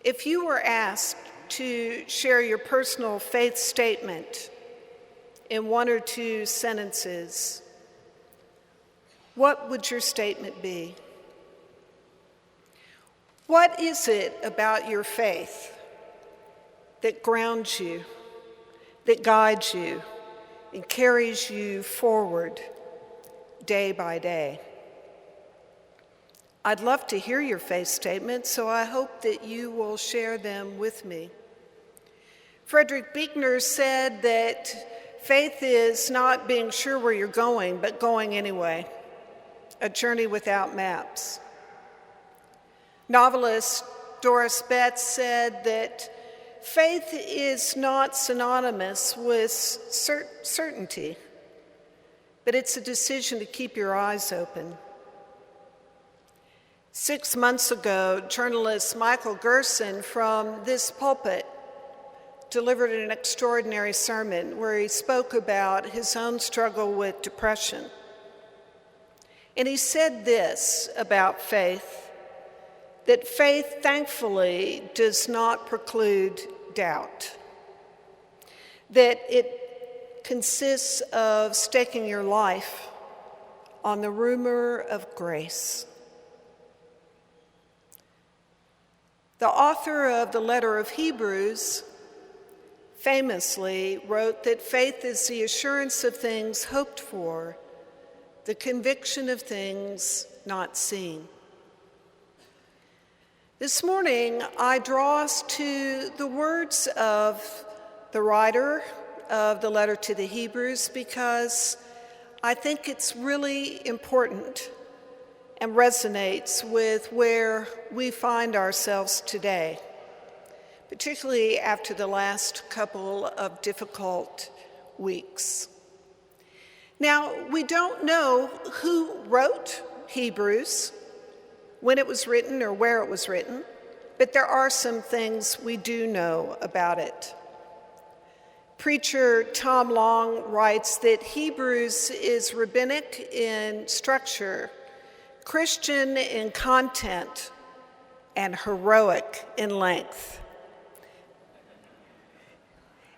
If you were asked to share your personal faith statement in one or two sentences, what would your statement be? What is it about your faith that grounds you, that guides you, and carries you forward day by day? I'd love to hear your faith statements, so I hope that you will share them with me. Frederick Buechner said that faith is not being sure where you're going, but going anyway, a journey without maps. Novelist Doris Betts said that faith is not synonymous with certainty, but it's a decision to keep your eyes open. 6 months ago, journalist Michael Gerson from this pulpit delivered an extraordinary sermon where he spoke about his own struggle with depression. And he said this about faith, that faith, thankfully, does not preclude doubt, that it consists of staking your life on the rumor of grace. The author of the letter of Hebrews famously wrote that faith is the assurance of things hoped for, the conviction of things not seen. This morning, I draw us to the words of the writer of the letter to the Hebrews because I think it's really important and resonates with where we find ourselves today, particularly after the last couple of difficult weeks. Now, we don't know who wrote Hebrews, when it was written or where it was written, but there are some things we do know about it. Preacher Tom Long writes that Hebrews is rabbinic in structure, Christian in content, and heroic in length.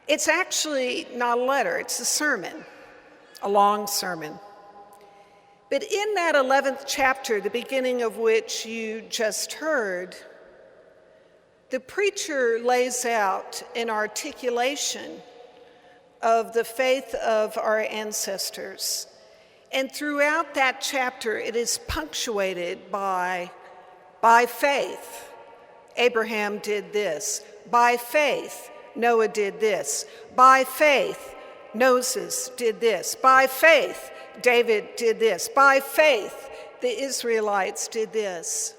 It's actually not a letter, it's a sermon, a long sermon. But in that 11th chapter, the beginning of which you just heard, the preacher lays out an articulation of the faith of our ancestors. And throughout that chapter, it is punctuated by faith, Abraham did this. By faith, Noah did this. By faith, Moses did this. By faith, David did this. By faith, the Israelites did this.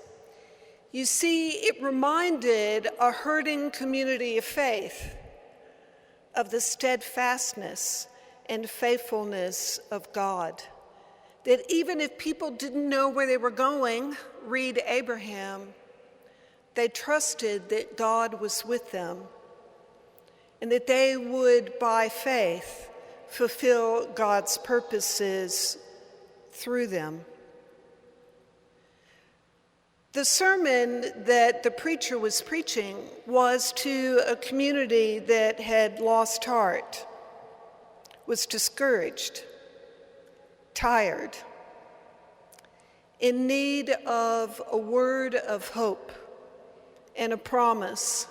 You see, it reminded a hurting community of faith of the steadfastness and faithfulness of God. That even if people didn't know where they were going, read Abraham, they trusted that God was with them and that they would, by faith, fulfill God's purposes through them. The sermon that the preacher was preaching was to a community that had lost heart, was discouraged, tired, in need of a word of hope and a promise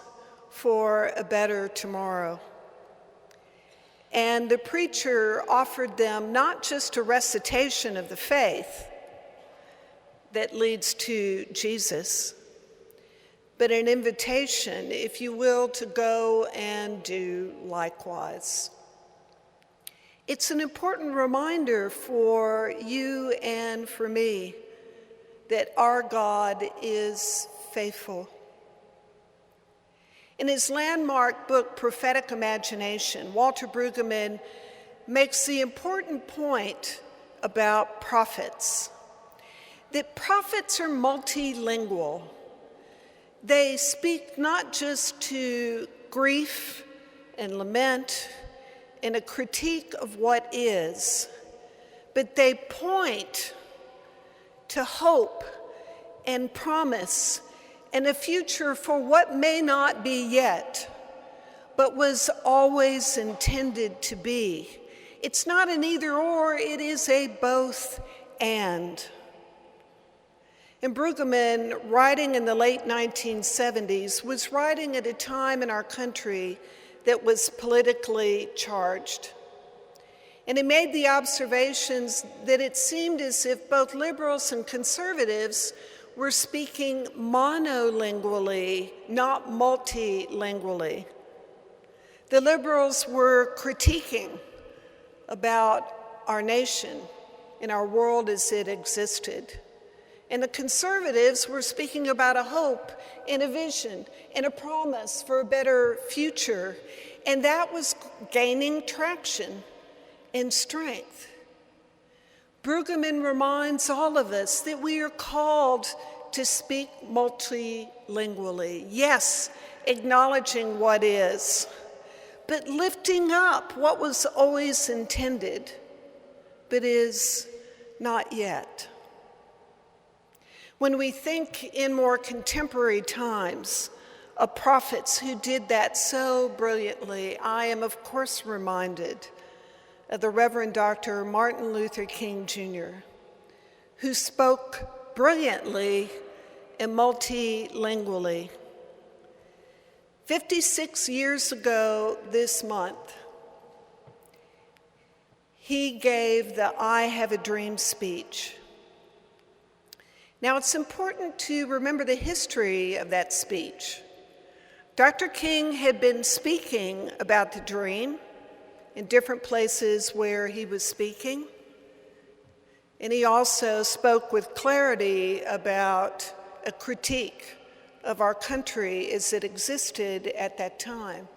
for a better tomorrow. And the preacher offered them not just a recitation of the faith that leads to Jesus, but an invitation, if you will, to go and do likewise. It's an important reminder for you and for me that our God is faithful. In his landmark book, Prophetic Imagination, Walter Brueggemann makes the important point about prophets, that prophets are multilingual. They speak not just to grief and lament and a critique of what is, but they point to hope and promise and a future for what may not be yet, but was always intended to be. It's not an either or, it is a both and. And Brueggemann, writing in the late 1970s, was writing at a time in our country that was politically charged. And he made the observations that it seemed as if both liberals and conservatives were speaking monolingually, not multilingually. The liberals were critiquing about our nation and our world as it existed. And the conservatives were speaking about a hope and a vision and a promise for a better future. And that was gaining traction and strength. Brueggemann reminds all of us that we are called to speak multilingually. Yes, acknowledging what is, but lifting up what was always intended, but is not yet. When we think in more contemporary times of prophets who did that so brilliantly, I am of course reminded of the Reverend Dr. Martin Luther King Jr., who spoke brilliantly and multilingually. 56 years ago this month, he gave the I Have a Dream speech. Now, it's important to remember the history of that speech. Dr. King had been speaking about the dream in different places where he was speaking, and he also spoke with clarity about a critique of our country as it existed at that time.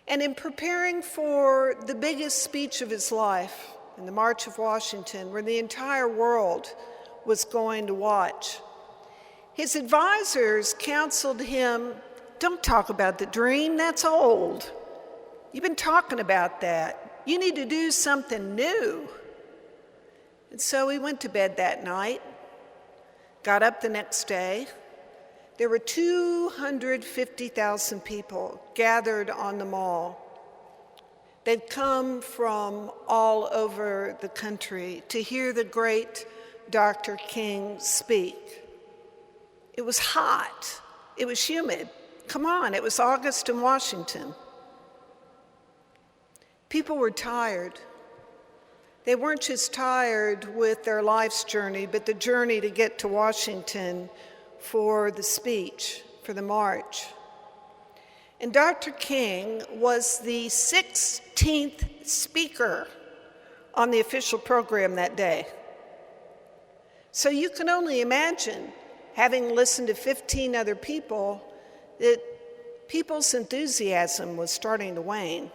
And in preparing for the biggest speech of his life, in the March of Washington, where the entire world was going to watch, his advisors counseled him, don't talk about the dream, that's old. You've been talking about that. You need to do something new. And so he went to bed that night, got up the next day. There were 250,000 people gathered on the mall. They'd come from all over the country to hear the great Dr. King speak. It was hot. It was humid. Come on, it was August in Washington. People were tired. They weren't just tired with their life's journey, but the journey to get to Washington for the speech, for the march. And Dr. King was the 16th speaker on the official program that day. So you can only imagine, having listened to 15 other people, that people's enthusiasm was starting to wane.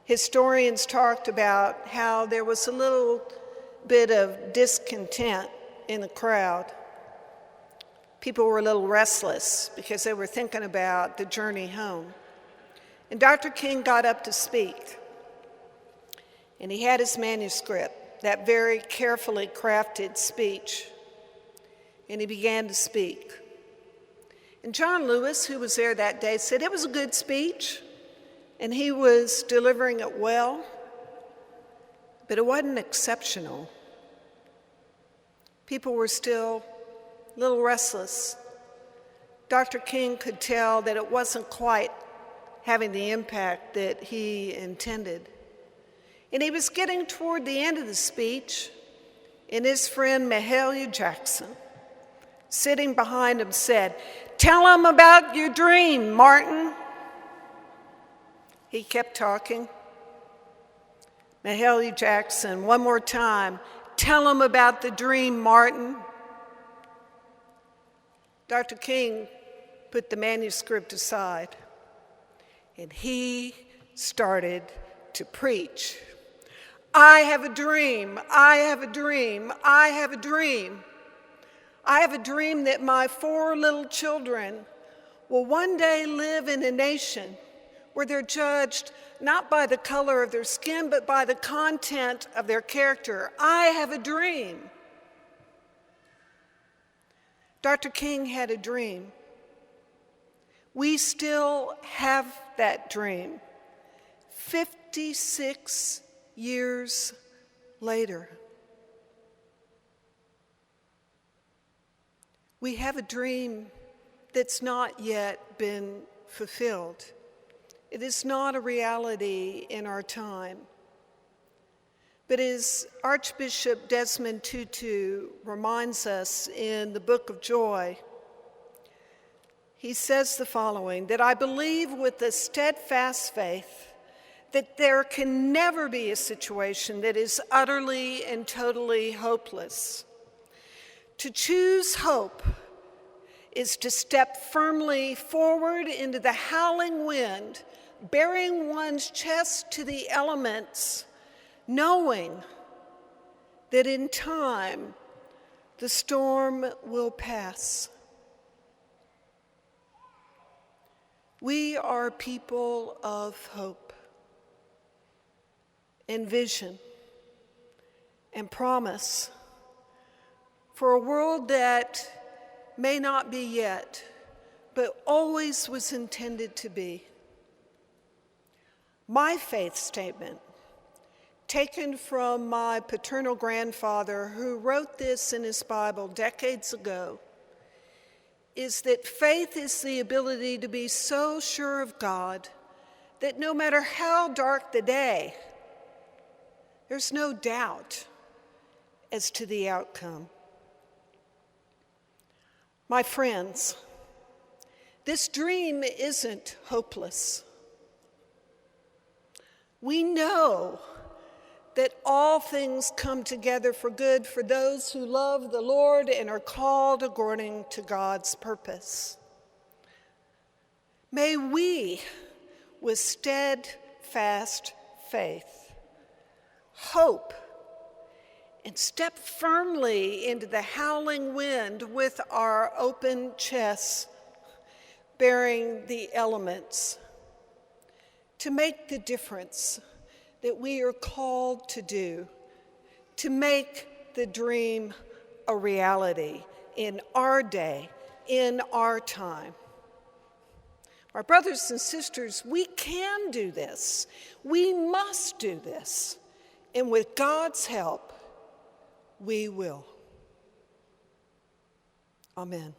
Historians talked about how there was a little bit of discontent in the crowd. People were a little restless because they were thinking about the journey home. And Dr. King got up to speak. And he had his manuscript, that very carefully crafted speech. And he began to speak. And John Lewis, who was there that day, said it was a good speech. And he was delivering it well, but it wasn't exceptional. People were still a little restless. Dr. King could tell that it wasn't quite having the impact that he intended. And he was getting toward the end of the speech, and his friend Mahalia Jackson, sitting behind him, said, "Tell him about your dream, Martin." He kept talking. Mahalia Jackson, one more time, "Tell him about the dream, Martin." Dr. King put the manuscript aside, and he started to preach. I have a dream, I have a dream, I have a dream. I have a dream that my 4 little children will one day live in a nation where they're judged not by the color of their skin, but by the content of their character. I have a dream. Dr. King had a dream. We still have that dream 56 years later. We have a dream that's not yet been fulfilled. It is not a reality in our time. But as Archbishop Desmond Tutu reminds us in the Book of Joy, he says the following, that I believe with a steadfast faith that there can never be a situation that is utterly and totally hopeless. To choose hope is to step firmly forward into the howling wind, bearing one's chest to the elements, knowing that in time the storm will pass. We are people of hope and vision and promise for a world that may not be yet, but always was intended to be. My faith statement, taken from my paternal grandfather, who wrote this in his Bible decades ago, is that faith is the ability to be so sure of God that no matter how dark the day, there's no doubt as to the outcome. My friends, this dream isn't hopeless. We know that all things come together for good for those who love the Lord and are called according to God's purpose. May we, with steadfast faith, hope, and step firmly into the howling wind with our open chests, bearing the elements, to make the difference that we are called to do, to make the dream a reality in our day, in our time. Our brothers and sisters, we can do this. We must do this. And with God's help, we will. Amen.